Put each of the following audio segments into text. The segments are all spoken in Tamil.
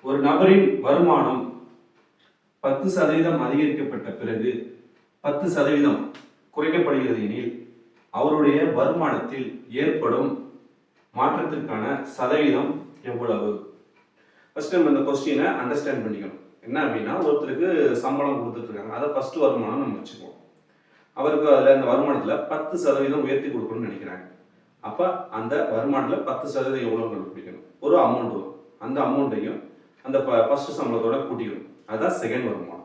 ஒரு நபரின் வருமானம் 10% அதிகரிக்கப்பட்ட பிறகு 10% குறைக்கப்படுகிறது எனில் அவருடைய வருமானத்தில் ஏற்படும் மாற்றத்திற்கான சதவீதம் எவ்வளவு? ஃபர்ஸ்ட் நம்ம இந்த கொஸ்டினை அண்டர்ஸ்டாண்ட் பண்ணிக்கணும். என்ன அப்படின்னா, ஒருத்தருக்கு சம்பளம் கொடுத்துட்டு இருக்காங்க, அதை ஃபர்ஸ்ட் வருமானம் நம்ம வச்சுக்குவோம். அவருக்கு அதில் இந்த வருமானத்தில் 10% உயர்த்தி கொடுக்கணும்னு நினைக்கிறாங்க. அப்போ அந்த வருமானத்தில் 10% எவ்வளோ கண்டுபிடிக்கணும்? ஒரு அமௌண்ட் வரும். அந்த அமௌண்ட்டையும் அந்த ஃபர்ஸ்ட் சம்பளத்தோட கூட்டிக்கணும். அதுதான் செகண்ட் வருமானம்.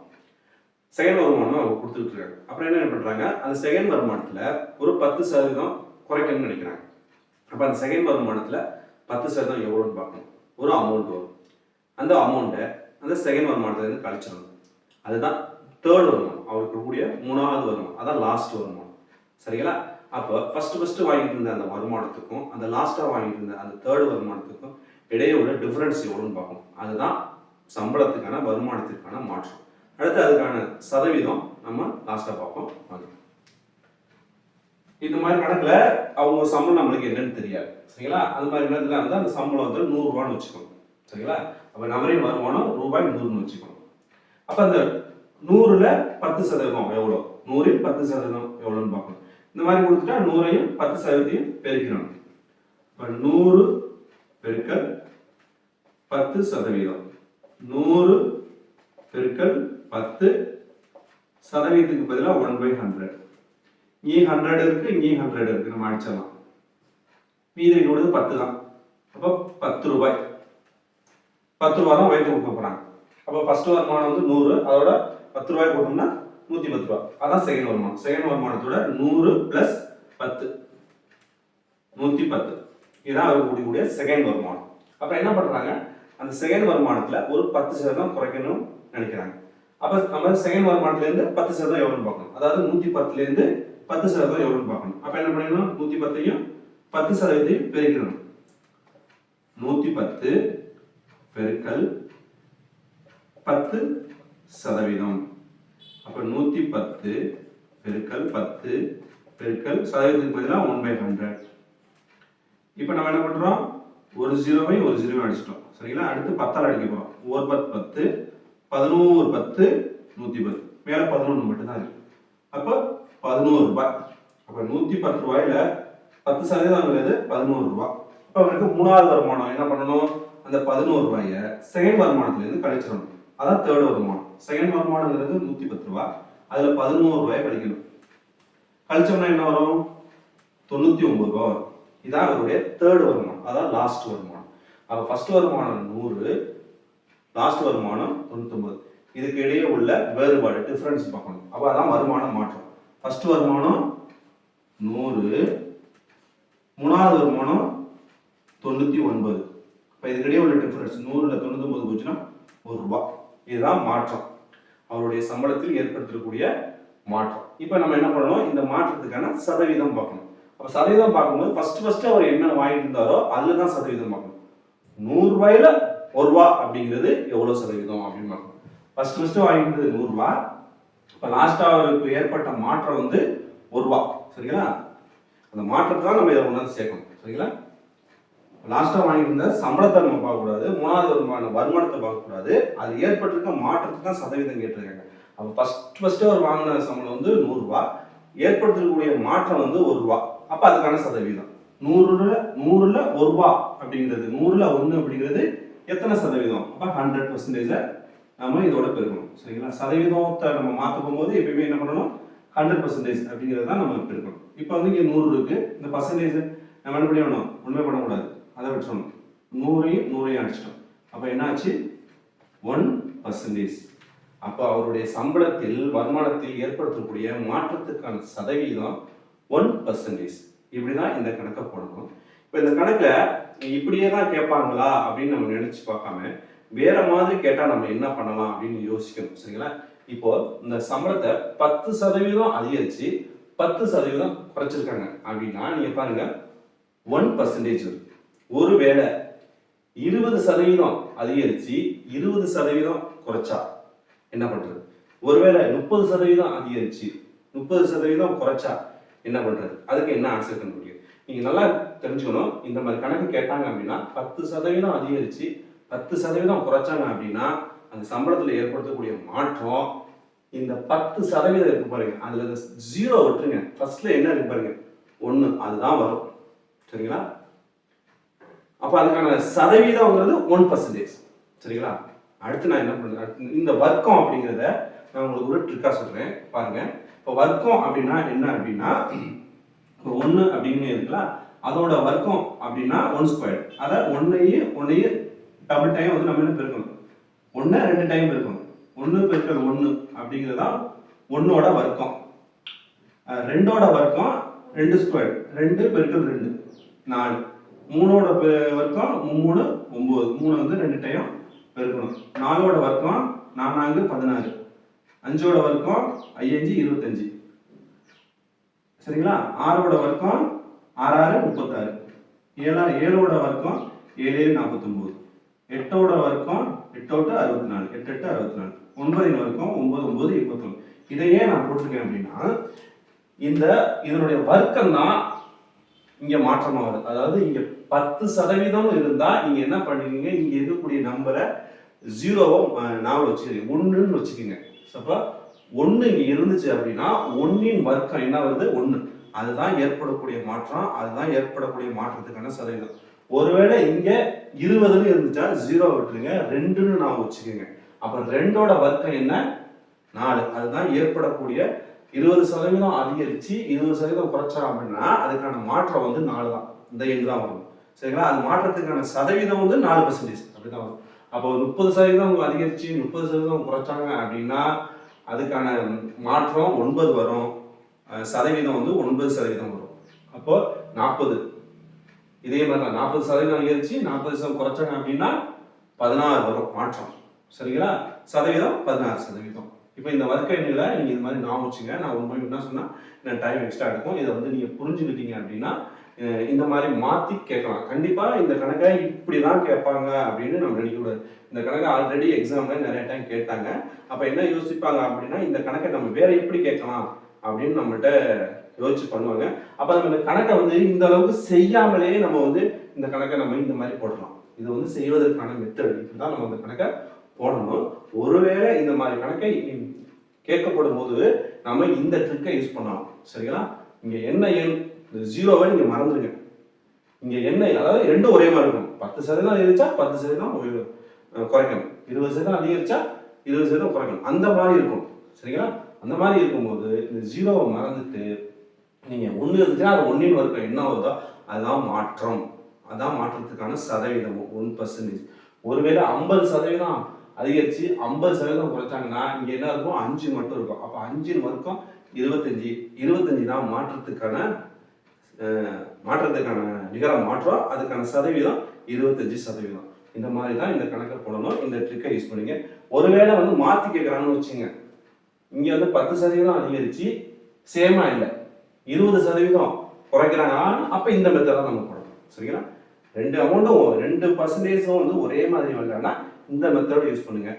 செகண்ட் வருமானம் அவங்க கொடுத்துட்டு இருக்காங்க. அப்புறம் என்ன பண்ணுறாங்க, அந்த செகண்ட் வருமானத்தில் ஒரு 10% குறைக்கணும்னு நினைக்கிறாங்க. அப்போ அந்த செகண்ட் வருமானத்தில் 10% எவ்வளோன்னு பார்க்கணும். ஒரு அமௌண்ட் வரும். அந்த அமௌண்ட்டை அந்த செகண்ட் வருமானத்துலேருந்து கழிச்சிடணும். அதுதான் தேர்ட் வருமானம், அவருக்கு கூடிய மூணாவது வருமானம், அதான் லாஸ்ட் வருமானம். சரிங்களா? அப்போ ஃபர்ஸ்ட் வாங்கிட்டு இருந்த அந்த வருமானத்துக்கும் அந்த லாஸ்ட்டாக வாங்கிட்டு இருந்த அந்த தேர்ட் வருமானத்துக்கும் இடையே உள்ள டிஃபரன்ஸ் எவ்வளோன்னு பார்க்கணும். அதுதான் சம்பளத்துக்கான வருமானத்திற்கான மாற்றம். அடுத்து அதுக்கான சதவீதம் நம்ம லாஸ்ட்டாக பார்ப்போம். இந்த மாதிரி கணக்கில் அவங்க சம்பளம் நம்மளுக்கு என்னன்னு தெரியாது. சரிங்களா? அது மாதிரி நேரத்தில் வந்து அந்த சம்பளம் வந்து 100 ரூபான்னு வச்சுக்கணும். சரிங்களா? அப்போ நபரின் வருமானம் ரூபாய் 100ன்னு வச்சுக்கணும். அப்போ அந்த 100ல் 10% எவ்வளோ, 100ல் 10% எவ்வளோன்னு பார்க்கணும். இந்த மாதிரி கொடுத்துட்டா 100ஐயும் 10%ஐயும் பெருக்கணும். இப்போ 100 பெருக்கல் 10%, 100 பெருக்கல் 10 சதவீதத்துக்கு பதிலாக 1/100. இங்கே 100 இருக்கு, இங்கே 100 இருக்கு, நம்ம அடிச்சிடலாம். மீதி என்னோடது 10 தான். அப்போ 10 ரூபாய், 10 ரூபா தான் உயர்த்தி கொடுக்க போறாங்க. அப்போ ஃபர்ஸ்ட் வருமானம் வந்து 100, அதோட 10 ரூபாய் போட்டோம்னா 110 ரூபா. அதான் செகண்ட் வருமானம். செகண்ட் வருமானத்தோட 100 + 10 110. இதுதான் அவர் கூடிய செகண்ட் வருமானம். அப்போ என்ன பண்றாங்க, அந்த செகண்ட் வருமானத்துல ஒரு 10% குறைக்கணும்னு நினைக்கிறாங்க. அப்போ நம்ம செகண்ட் வருமானத்துலேருந்து 10% எவ்வளோன்னு பார்க்கணும். அதாவது 110லேருந்து 10% எவ்வளோன்னு பார்க்கணும். அப்போ என்ன பண்ணிடணும், 110ஐயும் 10%ஐயும் பெருக்கணும். 110 பெருக்கல் 10%. அப்போ 110 பெருக்கல் 10 பெருக்கல் சதவீதத்துக்கு பதிலாக 1/100. இப்போ நம்ம என்ன பண்றோம், ஒரு 0வை ஒரு 0வை அடிச்சிட்டோம். சரிங்களா? அடுத்து 10ஆல் அடிக்க போறோம். 1 10 11 10 110, மேல 11 மட்டும் தான் இருக்கு. அப்போ 11 ரூபாய். அப்போ 110 ரூபாயில 10% 11 ரூபாய். அப்போ அவருக்கு மூணாவது வருமானம் என்ன பண்ணணும், அந்த 11 ரூபாயை செகண்ட் வருமானத்திலிருந்து கழிச்சிடணும். அதான் தேர்ட் வருமானம். செகண்ட் வருமானங்கிறது 110 ரூபாய், அதுல 11 ரூபாய் கழிக்கணும். கழிச்சோம்னா என்ன வரும், 99 ரூபாய் வரும். இதான் அவருடைய தேர்ட் வருமானம், அதான் லாஸ்ட் வருமானம். அப்போ ஃபர்ஸ்ட் வருமானம் 100, லாஸ்ட் வருமானம் 99. இதுக்கு இடையே உள்ள வேறுபாடு, டிஃபரன்ஸ் பார்க்கணும். அப்போ அதான் வருமானம் மாற்றம். ஃபர்ஸ்ட் வருமானம் 100, மூணாவது வருமானம் 99. இப்போ இதுக்கு இடையே உள்ள டிஃபரன்ஸ் 100ல் 99 போச்சுன்னா 1 ரூபாய். இதுதான் மாற்றம், அவருடைய சம்பளத்தில் ஏற்படுத்தக்கூடிய மாற்றம். இப்போ நம்ம என்ன பண்ணணும், இந்த மாற்றத்துக்கான சதவீதம் பார்க்கணும். அப்போ சதவீதம் பார்க்கும்போது ஃபர்ஸ்ட் அவர் என்ன வாங்கிட்டு இருந்தாரோ அதுல தான் சதவீதம் பார்க்கணும். 100 ரூபாயில 1 ரூபா அப்படிங்கிறது எவ்வளவு சதவீதம் அப்படின்னு பார்க்கணும். ஃபர்ஸ்ட் வாங்கிட்டு இருந்தது 100 ரூபாய். இப்போ லாஸ்டா அவருக்கு ஏற்பட்ட மாற்றம் வந்து 1 ரூபாய். சரிங்களா? அந்த மாற்றத்தை தான் நம்ம இதை ஒன்றாந்து சேர்க்கணும். சரிங்களா? லாஸ்டா வாங்கிட்டு இருந்த சம்பளத்தை நம்ம பார்க்கக்கூடாது, மூணாவது வருமானத்தை பார்க்கக்கூடாது, அது ஏற்பட்டிருக்க மாற்றத்துக்கு தான் சதவீதம் கேட்டிருக்காங்க. அப்போ ஃபர்ஸ்ட் அவர் வாங்கின சம்பளம் வந்து 100 ரூபாய், ஏற்படுத்தக்கூடிய மாற்றம் வந்து 1 ரூபாய். அப்போ அதுக்கான சதவீதம் 100ல் 1 ரூபாய் அப்படிங்கிறது, 100ல் 1 அப்படிங்கிறது எத்தனை சதவீதம்? அப்போ 100% நம்ம இதோட பெருக்கணும். சரிங்களா? சதவீதத்தை நம்ம மாற்ற போகும்போது எப்பயுமே என்ன பண்ணணும், 100% அப்படிங்கிறது தான் நம்ம பெருக்கணும். இப்போ வந்து இங்கே 100 இருக்கு, இந்த பர்சன்டேஜ் நம்ம என்ன பண்ணணும், ஒன்றுமே பண்ணக்கூடாது, அதை வச்சிடணும். 100ஐயும் 100ஐயும் அடிச்சிட்டோம். அப்போ என்னாச்சு, 1%. அப்போ அவருடைய சம்பளத்தில் வருமானத்தில் ஏற்படுத்தக்கூடிய மாற்றத்துக்கான சதவீதம் 1%. இப்படிதான் இந்த கணக்கை போடணும். இப்போ இந்த கணக்கில் இப்படியே தான் கேட்பாங்களா அப்படின்னு நம்ம நினைச்சு பார்க்காம வேற மாதிரி கேட்டா நம்ம என்ன பண்ணலாம் அப்படின்னு யோசிக்கணும். சரிங்களா? இப்போ இந்த சம்பளத்தை 10% அதிகரிச்சு 10% குறைச்சிருக்காங்க அப்படின்னா நீங்க பாருங்க 1%. ஒருவேளை 20% அதிகரிச்சு 20% குறைச்சா என்ன பண்றது? ஒருவேளை 30% அதிகரிச்சு 30% குறைச்சா என்ன பண்றது? அதுக்கு என்ன ஆன்சர் கண்டுபிடிக்கும்? நீங்க நல்லா தெரிஞ்சுக்கணும். இந்த மாதிரி கணக்கு கேட்டாங்க அப்படின்னா 10% அதிகரிச்சு 10% குறைச்சாங்க அப்படின்னா அந்த சம்பளத்தில் ஏற்படுத்தக்கூடிய மாற்றம் இந்த 10% இருக்கு பாருங்க, அதுல இந்த 0 விட்டுருங்க, ஃபர்ஸ்ட்ல என்ன இருக்கு பாருங்க 1, அதுதான் வரும். சரிங்களா? அப்ப அதுக்கான சதவீதம்ங்கிறது 1%. சரிங்களா? அடுத்து நான் என்ன பண்றேன், இந்த வர்க்கம் அப்படிங்கிறத நான் உங்களுக்கு ஒரு ட்ரிக்கா சொல்றேன் பாருங்க. இப்போ வர்க்கம் அப்படின்னா என்ன அப்படின்னா, இப்போ 1 அப்படின்னு இருக்குல்ல, அதோட வர்க்கம் அப்படின்னா 1². அதை ஒன்னையும் டபுள் டைம் வந்து நம்ம என்ன பெருக்கணும், 1 2 டைம் பெருக்கணும். 1 பெருக்கல் 1 அப்படிங்கிறதா 1ஓட வர்க்கம். 2ஓட வர்க்கம் 2², 2 பெருக்கல் 2 4. 3ஓட வர்க்கம் 3 9, 3 வந்து 2 டைம் பெருக்கணும். 4ஓட வர்க்கம் 4 16, 5ஓட வர்க்கம் 5 25. சரிங்களா? 6ஓட வர்க்கம் 6 36, 7ஓட வர்க்கம் 7 49, 8ஓட வர்க்கம் 8 64, 8 64, 9இன் வர்க்கம் 9 9 21. இதையே நான் போட்டிருக்கேன் அப்படின்னா இதனுடைய வர்க்கம் தான் இங்க மாற்றமா வருது. அதாவது இங்க 10% இருந்தா நீங்க என்ன பண்ணுவீங்க, இங்க இருக்கக்கூடிய நம்பரை 0 நாவல் வச்சுக்கீங்க, 1ன்னு வச்சுக்கீங்க. அப்ப 1 இங்க இருந்துச்சு அப்படின்னா 1இன் வர்க்கம் என்ன வருது, 1. அதுதான் ஏற்படக்கூடிய மாற்றம், அதுதான் ஏற்படக்கூடிய மாற்றத்துக்கான சதவீதம். ஒருவேளை இங்க 20ன்னு இருந்துச்சா 0 விட்டுருங்க, 2ன்னு நான் வச்சுக்கோங்க. அப்ப 2ஓட வர்க்கம் என்ன, 4. அதுதான் ஏற்படக்கூடிய 20% அதிகரிச்சு 20% குறைச்சா அப்படின்னா அதுக்கான மாற்றம் வந்து 4 தான், இந்த எண் தான் வரும். சரிங்களா? அது மாற்றத்துக்கான சதவீதம் வந்து 4% அப்படிதான் வரும். அப்போ 30% அதிகரிச்சு 30% குறைச்சாங்க அப்படின்னா அதுக்கான மாற்றம் 9 வரும், சதவீதம் வந்து 9% வரும். அப்போ 40, இதே மாதிரி தான் 40% அதிகரிச்சு 40% குறைச்சாங்க அப்படின்னா 16 வரும் மாற்றம். சரிங்களா? சதவீதம் 16%. இப்போ இந்த வர்க்க எண்ணில நீங்க இந்த மாதிரி நான் வச்சுங்க, நான் உங்களுக்கு என்ன சொன்னா டைம் எக்ஸ்ட்ரா எடுக்கும். இதை வந்து நீங்க புரிஞ்சுக்கிட்டீங்க அப்படின்னா இந்த மாதிரி மாத்தி கேட்கலாம். கண்டிப்பா இந்த கணக்கை இப்படிதான் கேட்பாங்க அப்படின்னு நம்ம நினைக்கக்கூடாது. இந்த கணக்கை ஆல்ரெடி எக்ஸாம்ல நிறைய டைம் கேட்டாங்க. அப்ப என்ன யோசிப்பாங்க அப்படின்னா இந்த கணக்கை நம்ம வேற எப்படி கேட்கலாம் அப்படின்னு நம்மகிட்ட யோசிச்சு பண்ணுவாங்க. அப்ப நம்ம இந்த கணக்கை வந்து இந்த அளவுக்கு செய்யாமலே நம்ம வந்து இந்த கணக்கை நம்ம இந்த மாதிரி போடலாம். இது வந்து செய்வதற்கான மெத்தட், இப்படிதான் நம்ம இந்த கணக்கை போடணும். ஒருவேளை இந்த மாதிரி கணக்கை கேட்கப்படும் போது நம்ம இந்த ட்ரிக்கை யூஸ் பண்ணலாம். சரிங்களா? இங்க என்ன எண், இந்த 0வை நீங்க மறந்துடுங்க. இங்க என்ன, அதாவது ரெண்டும் ஒரே மாதிரி இருக்கும். 10% அதிகரிச்சா 10% குறைக்கணும், 20% அதிகரிச்சா 20% குறைக்கணும், அந்த மாதிரி இருக்கும். சரிங்களா? அந்த மாதிரி இருக்கும்போது இந்த 0வை மறந்துட்டு நீங்க 1 இருந்துச்சுன்னா அது 1இன் வர்க்கம் என்ன வருதோ அதுதான் மாற்றம், அதான் மாற்றத்துக்கான சதவீதம் 1%. ஒருவேளை 50% அதிகரிச்சு 50% குறைச்சாங்கன்னா இங்க என்ன இருக்கும், 5 மட்டும் இருக்கும். அப்ப 5இன் வர்க்கம் 25, 25 தான் மாற்றத்துக்கான நிகர மாற்றம், அதுக்கான சதவீதம் 25%. இந்த மாதிரி தான் இந்த கணக்கை போடணும். இந்த ட்ரிக்கை யூஸ் பண்ணுங்க. ஒருவேளை வந்து மாத்தி கேட்கறான்னு வச்சுங்க, இங்க வந்து 10% அதிகரிச்சு சேமா இல்லை 20% குறைக்கிறாங்க, அப்ப இந்த மெத்தட் நம்ம போடணும். சரிங்களா? ரெண்டு அமௌண்ட்டும் 2% வந்து ஒரே மாதிரி வரலன்னா இந்த மெத்தட் யூஸ் பண்ணுங்க.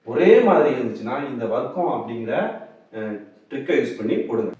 ஒரே மாதிரி இருந்துச்சுன்னா இந்த வர்க்கம் அப்படிங்கிற ட்ரிக்கை யூஸ் பண்ணி போடுங்க.